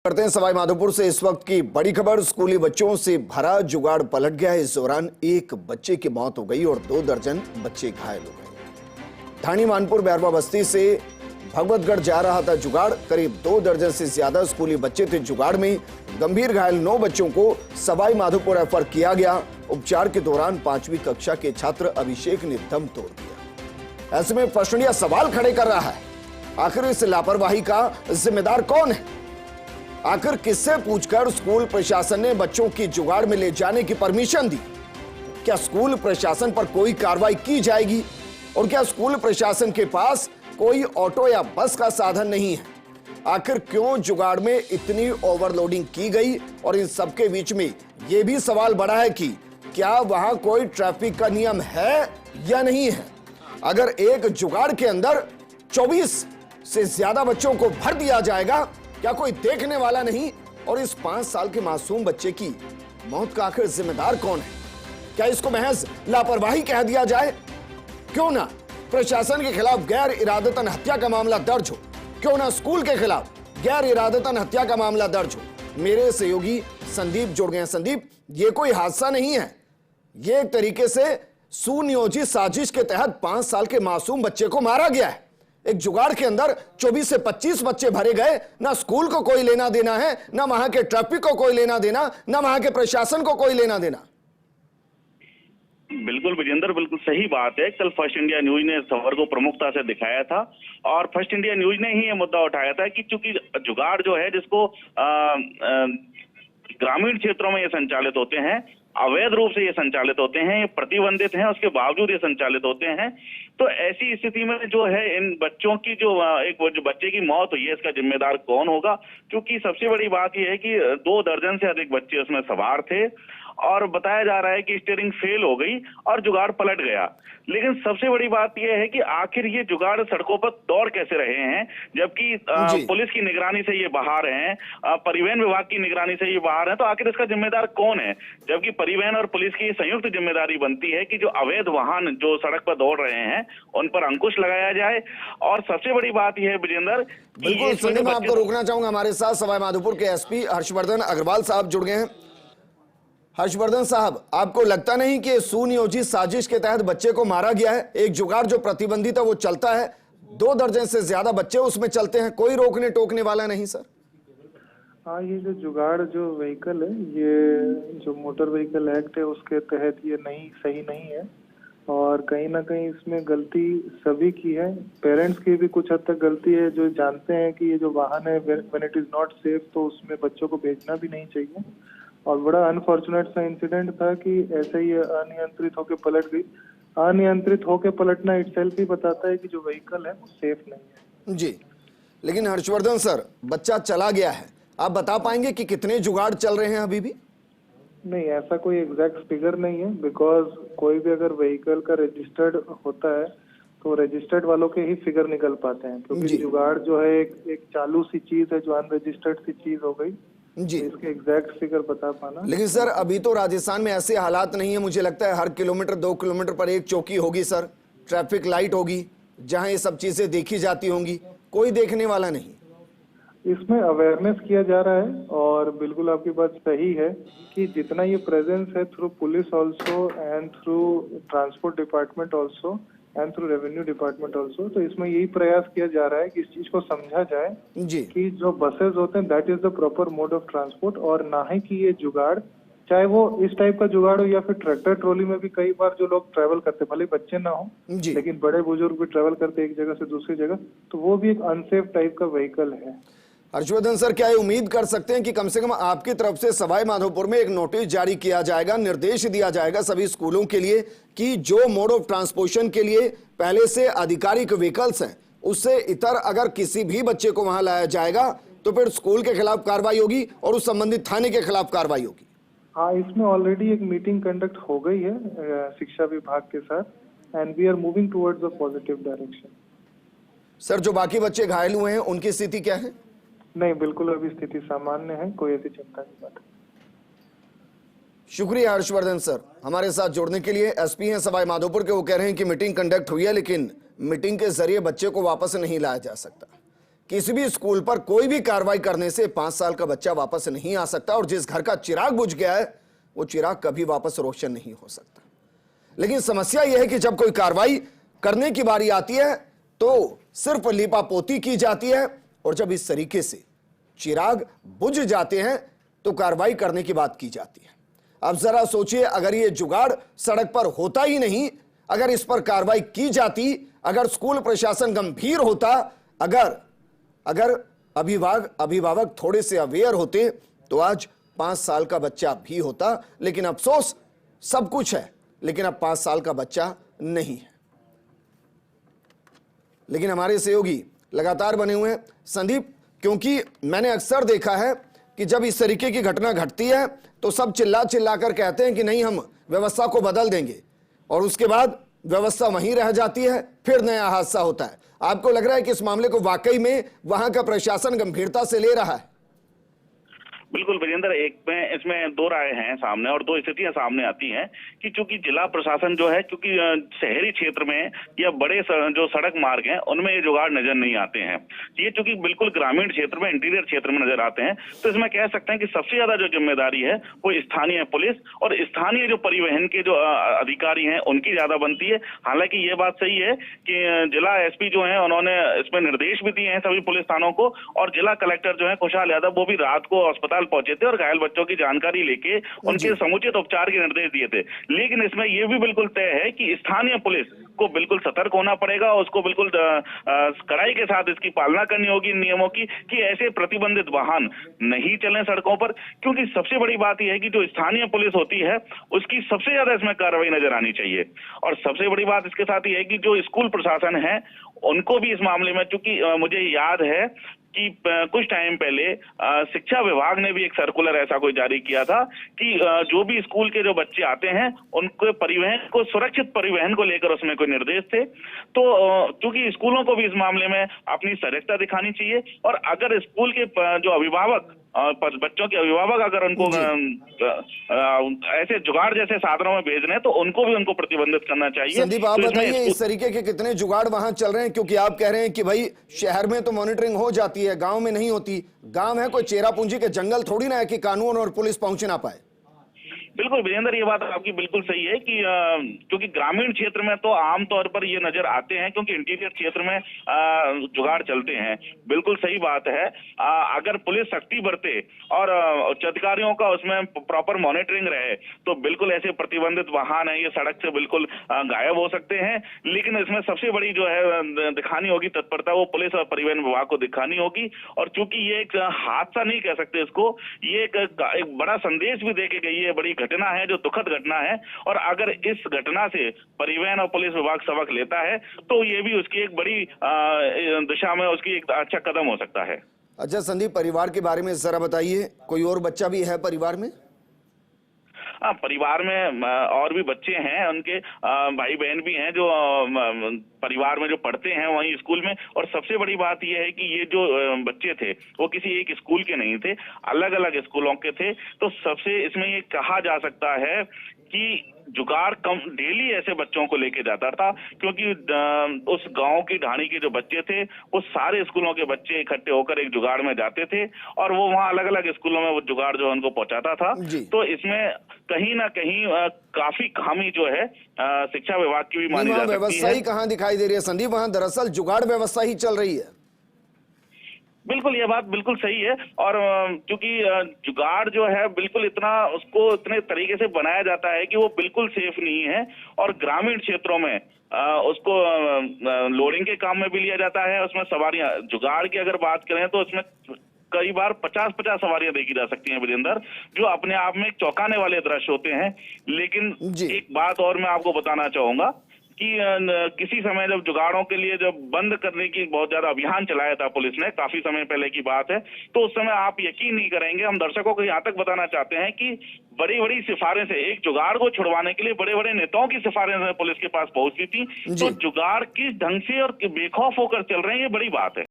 करते हैं सवाई माधोपुर से इस वक्त की बड़ी खबर। स्कूली बच्चों से भरा जुगाड़ पलट गया। इस दौरान एक बच्चे की मौत हो गई और 2 दर्जन बच्चे घायल हो गए। ठाणी मानपुर बैरवा बस्ती से भगवतगढ़ जा रहा था जुगाड़। करीब 2 दर्जन से ज्यादा स्कूली बच्चे थे जुगाड़ में। गंभीर घायल 9 बच्चों को सवाई माधोपुर रेफर किया गया। उपचार के दौरान 5वीं कक्षा के छात्र अभिषेक ने दम तोड़ दिया। ऐसे में प्रश्न सवाल खड़े कर रहा है, आखिर इस लापरवाही का जिम्मेदार कौन है? आखिर किससे पूछकर स्कूल प्रशासन ने बच्चों की जुगाड़ में ले जाने की परमिशन दी? क्या स्कूल प्रशासन पर कोई कार्रवाई की जाएगी? और क्या स्कूल प्रशासन के पास कोई ऑटो या बस का साधन नहीं है? आखिर क्यों जुगाड़ में इतनी ओवरलोडिंग की गई? और इन सबके बीच में यह भी सवाल बड़ा है कि क्या वहां कोई ट्रैफिक का नियम है या नहीं है? अगर एक जुगाड़ के अंदर 24 से ज्यादा बच्चों को भर दिया जाएगा, क्या कोई देखने वाला नहीं? और इस 5 साल के मासूम बच्चे की मौत का आखिर जिम्मेदार कौन है? क्या इसको महज लापरवाही कह दिया जाए? क्यों ना प्रशासन के खिलाफ गैर इरादतन हत्या का मामला दर्ज हो? क्यों ना स्कूल के खिलाफ गैर इरादतन हत्या का मामला दर्ज हो? मेरे सहयोगी संदीप जुड़ गए। संदीप, ये कोई हादसा नहीं है, ये एक तरीके से सुनियोजित साजिश के तहत 5 साल के मासूम बच्चे को मारा गया है। एक जुगाड़ के अंदर 24 से 25 बच्चे भरे गए। ना स्कूल को कोई लेना देना है, ना वहां के ट्रैफिक को कोई लेना देना, ना वहां के प्रशासन को कोई लेना देना। बिल्कुल विजेंद्र, बिल्कुल सही बात है। कल फर्स्ट इंडिया न्यूज ने इस खबर को प्रमुखता से दिखाया था और फर्स्ट इंडिया न्यूज ने ही ये मुद्दा उठाया था कि चूंकि जुगाड़ जो है जिसको ग्रामीण क्षेत्रों में ये संचालित होते हैं, अवैध रूप से ये संचालित होते हैं, ये प्रतिबंधित हैं, उसके बावजूद ये संचालित होते हैं। तो ऐसी स्थिति में जो है इन बच्चों की जो बच्चे की मौत हुई है, इसका जिम्मेदार कौन होगा? क्योंकि सबसे बड़ी बात यह है कि 2 दर्जन से अधिक बच्चे उसमें सवार थे और बताया जा रहा है कि स्टीयरिंग फेल हो गई और जुगाड़ पलट गया। लेकिन सबसे बड़ी बात यह है कि आखिर ये जुगाड़ सड़कों पर दौड़ कैसे रहे हैं, जबकि पुलिस की निगरानी से ये बाहर हैं, परिवहन विभाग की निगरानी से ये बाहर हैं। तो आखिर इसका जिम्मेदार कौन है? जबकि परिवहन और पुलिस की संयुक्त जिम्मेदारी बनती है कि जो अवैध वाहन जो सड़क पर दौड़ रहे हैं उन पर अंकुश लगाया जाए। और सबसे बड़ी बात यह है विजेंद्र, बिल्कुल संदीप, मैं आपको रोकना चाहूंगा। हमारे साथ सवाई माधोपुर के एसपी हर्षवर्धन अग्रवाल साहब जुड़ गए हैं। हर्षवर्धन साहब, आपको लगता नहीं कि सुनियोजित साजिश के तहत बच्चे को मारा गया है? एक जुगाड़ जो प्रतिबंधित है वो चलता है, 2 दर्जन से ज्यादा बच्चे उसमें चलते हैं, कोई रोकने टोकने वाला नहीं सर? हाँ, ये जो जुगाड़ जो व्हीकल है, ये जो मोटर व्हीकल एक्ट है उसके तहत ये सही नहीं है और कहीं ना कहीं इसमें गलती सभी की है। पेरेंट्स की भी कुछ हद तक गलती है, जो जानते हैं कि ये जो वाहन है when it is not safe तो उसमें बच्चों को भेजना भी नहीं चाहिए। और बड़ा अनफॉर्चुनेट सा इंसिडेंट था कि ऐसे ही अनियंत्रित होकर पलट गई। अनियंत्रित होकर पलटना इटसेल्फ ही बताता है कि जो व्हीकल है वो सेफ नहीं है। जी, लेकिन हर्षवर्धन सर, बच्चा चला गया है, आप बता पाएंगे कि कितने जुगाड़ चल रहे हैं अभी भी? नहीं, ऐसा कोई एग्जैक्ट फिगर नहीं है, बिकॉज कोई भी अगर व्हीकल का रजिस्टर्ड होता है तो रजिस्टर्ड वालों के ही फिगर निकल पाते हैं, क्योंकि जुगाड़ जो है एक चालू सी चीज है जो अनरजिस्टर्ड सी चीज हो गई जी। तो इसके एग्जैक्ट फिगर बता पाना। लेकिन सर अभी तो राजस्थान में ऐसे हालात नहीं है, मुझे लगता है हर किलोमीटर 2 किलोमीटर पर एक चौकी होगी सर, ट्रैफिक लाइट होगी जहां ये सब चीजें देखी जाती होंगी, कोई देखने वाला नहीं। इसमें अवेयरनेस किया जा रहा है और बिल्कुल आपकी बात सही है कि जितना ये प्रेजेंस है through police also and through transport department also and through revenue department also, तो इसमें यही प्रयास किया जा रहा है कि इस चीज को समझा जाए जी कि जो बसेस होते हैं that is the proper mode of transport, और ना ही कि ये जुगाड़, चाहे वो इस टाइप का जुगाड़ हो या फिर ट्रैक्टर ट्रॉली में भी कई बार जो लोग ट्रैवल करते, भले बच्चे ना हो लेकिन बड़े बुजुर्ग भी ट्रैवल करते एक जगह से दूसरी जगह, तो वो भी एक अनसेफ टाइप का व्हीकल है। हर्षवर्धन सर, क्या ये उम्मीद कर सकते हैं कि कम से कम आपकी तरफ से सवाई माधोपुर में एक नोटिस जारी किया जाएगा, निर्देश दिया जाएगा सभी स्कूलों के लिए कि जो मोड ऑफ ट्रांसपोर्टेशन के लिए पहले से आधिकारिक व्हीकल्स हैं उससे इतर अगर किसी भी बच्चे को वहां लाया जाएगा तो फिर स्कूल के खिलाफ कार्रवाई होगी और उस संबंधित थाने के खिलाफ कार्रवाई होगी? हाँ, इसमें ऑलरेडी एक मीटिंग कंडक्ट हो गई है शिक्षा विभाग के साथ and we are moving towards a positive direction. Sir, जो बाकी बच्चे घायल हुए हैं उनकी स्थिति क्या है? नहीं, बिल्कुल अभी स्थिति सामान्य है, कोई ऐसी चिंता की बात नहीं। शुक्रिया हर्षवर्धन सर हमारे साथ जुड़ने के लिए। एसपी हैं सवाई माधोपुर के, वो कह रहे हैं कि मीटिंग कंडक्ट हुई है लेकिन मीटिंग के जरिए बच्चे को वापस नहीं लाया जा सकता। किसी भी स्कूल पर कोई भी कार्रवाई करने से 5 साल का बच्चा वापस नहीं आ सकता, और जिस घर का चिराग बुझ गया है वो चिराग कभी वापस रोशन नहीं हो सकता। लेकिन समस्या यह है कि जब कोई कार्रवाई करने की बारी आती है तो सिर्फ लीपापोती की जाती है, और जब इस तरीके से चिराग बुझ जाते हैं तो कार्रवाई करने की बात की जाती है। अब जरा सोचिए, अगर ये जुगाड़ सड़क पर होता ही नहीं, अगर इस पर कार्रवाई की जाती, अगर स्कूल प्रशासन गंभीर होता, अगर अभिभावक थोड़े से अवेयर होते, तो आज 5 साल का बच्चा भी होता। लेकिन अफसोस, सब कुछ है लेकिन अब 5 साल का बच्चा नहीं है। लेकिन हमारे सहयोगी लगातार बने हुए हैं संदीप, क्योंकि मैंने अक्सर देखा है कि जब इस तरीके की घटना घटती है तो सब चिल्ला कर कहते हैं कि नहीं, हम व्यवस्था को बदल देंगे, और उसके बाद व्यवस्था वहीं रह जाती है, फिर नया हादसा होता है। आपको लग रहा है कि इस मामले को वाकई में वहां का प्रशासन गंभीरता से ले रहा है? बिल्कुल विजेंद्र, एक में इसमें दो राय हैं सामने, और दो स्थितियां सामने आती हैं कि चूंकि जिला प्रशासन जो है, क्योंकि शहरी क्षेत्र में या बड़े जो सड़क मार्ग हैं उनमें ये जुगाड़ नजर नहीं आते हैं, ये चूंकि बिल्कुल ग्रामीण क्षेत्र में, इंटीरियर क्षेत्र में नजर आते हैं, तो इसमें कह सकते हैं कि सबसे ज्यादा जो जिम्मेदारी है वो स्थानीय पुलिस और स्थानीय जो परिवहन के जो अधिकारी हैं उनकी ज्यादा बनती है। हालांकि ये बात सही है कि जिला एसपी जो है उन्होंने इसमें निर्देश भी दिए हैं सभी पुलिस थानों को, और जिला कलेक्टर जो है खुशहाल यादव, वो भी रात को अस्पताल पहुंचे थे और घायल बच्चों की जानकारी लेके उनके समुचित उपचार के निर्देश दिए थे। लेकिन इसमें यह भी बिल्कुल तय है कि स्थानीय पुलिस को बिल्कुल सतर्क होना पड़ेगा, उसको बिल्कुल कड़ाई के साथ इसकी पालना करनी होगी नियमों की, कि ऐसे प्रतिबंधित वाहन नहीं चलें सड़कों पर। क्योंकि सबसे बड़ी बात यह है कि जो स्थानीय पुलिस होती है उसकी सबसे ज्यादा इसमें कार्रवाई नजर आनी चाहिए। और सबसे बड़ी बात इसके साथ यह है कि जो स्कूल प्रशासन है उनको भी इस मामले में, चूंकि मुझे याद है कि कुछ टाइम पहले शिक्षा विभाग ने भी एक सर्कुलर ऐसा कोई जारी किया था कि जो भी स्कूल के जो बच्चे आते हैं उनको परिवहन को, सुरक्षित परिवहन को लेकर उसमें कोई निर्देश थे। तो चूंकि स्कूलों को भी इस मामले में अपनी सजगता दिखानी चाहिए, और अगर स्कूल के जो अभिभावक, बच्चों के अभिभावक अगर उनको ऐसे जुगाड़ जैसे साधनों में भेज रहे हैं तो उनको भी उनको प्रतिबंधित करना चाहिए। संदीप, आप बताइए इस तरीके के कितने जुगाड़ वहां चल रहे हैं? क्योंकि आप कह रहे हैं कि भाई शहर में तो मॉनिटरिंग हो जाती है, गांव में नहीं होती। गांव है कोई चेरा पूंजी के जंगल थोड़ी ना है कि कानून और पुलिस पहुंच ना पाए। बिल्कुल विजेंद्र, ये बात आपकी बिल्कुल सही है कि क्योंकि ग्रामीण क्षेत्र में तो आमतौर पर ये नजर आते हैं, क्योंकि इंटीरियर क्षेत्र में जुगाड़ चलते हैं। बिल्कुल सही बात है। अगर पुलिस सख्ती बरते और उच्च अधिकारियों का उसमें प्रॉपर मॉनिटरिंग रहे तो बिल्कुल ऐसे प्रतिबंधित वाहन है ये सड़क से बिल्कुल गायब हो सकते हैं। लेकिन इसमें सबसे बड़ी जो है दिखानी होगी तत्परता, वो पुलिस और परिवहन विभाग को दिखानी होगी। और चूंकि ये एक हादसा नहीं कह सकते इसको, ये एक बड़ा संदेश भी देके गई है, बड़ी घटना है जो दुखद घटना है। और अगर इस घटना से परिवहन और पुलिस विभाग सबक लेता है तो ये भी उसकी एक बड़ी दिशा में उसकी एक अच्छा कदम हो सकता है। अच्छा संदीप, परिवार के बारे में जरा बताइए, कोई और बच्चा भी है परिवार में? परिवार में और भी बच्चे हैं, उनके भाई बहन भी हैं जो परिवार में जो पढ़ते हैं वहीं स्कूल में। और सबसे बड़ी बात यह है कि ये जो बच्चे थे वो किसी एक स्कूल के नहीं थे, अलग अलग स्कूलों के थे। तो सबसे इसमें ये कहा जा सकता है कि जुगाड़ कम डेली ऐसे बच्चों को लेके जाता था, क्योंकि उस गांव की ढाणी के जो बच्चे थे वो सारे स्कूलों के बच्चे इकट्ठे होकर एक जुगाड़ में जाते थे और वो वहां अलग अलग स्कूलों में वो जुगाड़ जो है उनको पहुंचाता था। तो इसमें कहीं ना कहीं काफी खामी जो है शिक्षा विभाग की भी मानी जा सकती है। व्यवस्था ही कहाँ दिखाई दे रही है संदीप? वहां दरअसल जुगाड़ व्यवस्था ही चल रही है। बिल्कुल, ये बात बिल्कुल सही है। और क्योंकि जुगाड़ जो है बिल्कुल इतना उसको इतने तरीके से बनाया जाता है कि वो बिल्कुल सेफ नहीं है। और ग्रामीण क्षेत्रों में उसको लोडिंग के काम में भी लिया जाता है। उसमें सवारियां, जुगाड़ की अगर बात करें तो उसमें कई बार 50-50 सवारियां देखी जा सकती हैं विजेंद्र, जो अपने आप में चौंकाने वाले दृश्य होते हैं। लेकिन एक बात और मैं आपको बताना चाहूंगा कि किसी समय जब जुगाड़ों के लिए जब बंद करने की बहुत ज्यादा अभियान चलाया था पुलिस ने, काफी समय पहले की बात है, तो उस समय आप यकीन नहीं करेंगे, हम दर्शकों को यहाँ तक बताना चाहते हैं कि बड़ी बड़ी सिफारिशें, एक जुगाड़ को छुड़वाने के लिए बड़े बड़े नेताओं की सिफारिशें पुलिस के पास पहुंचती थी। तो जुगाड़ किस ढंग से और बेखौफ होकर चल रहे हैं, ये बड़ी बात है।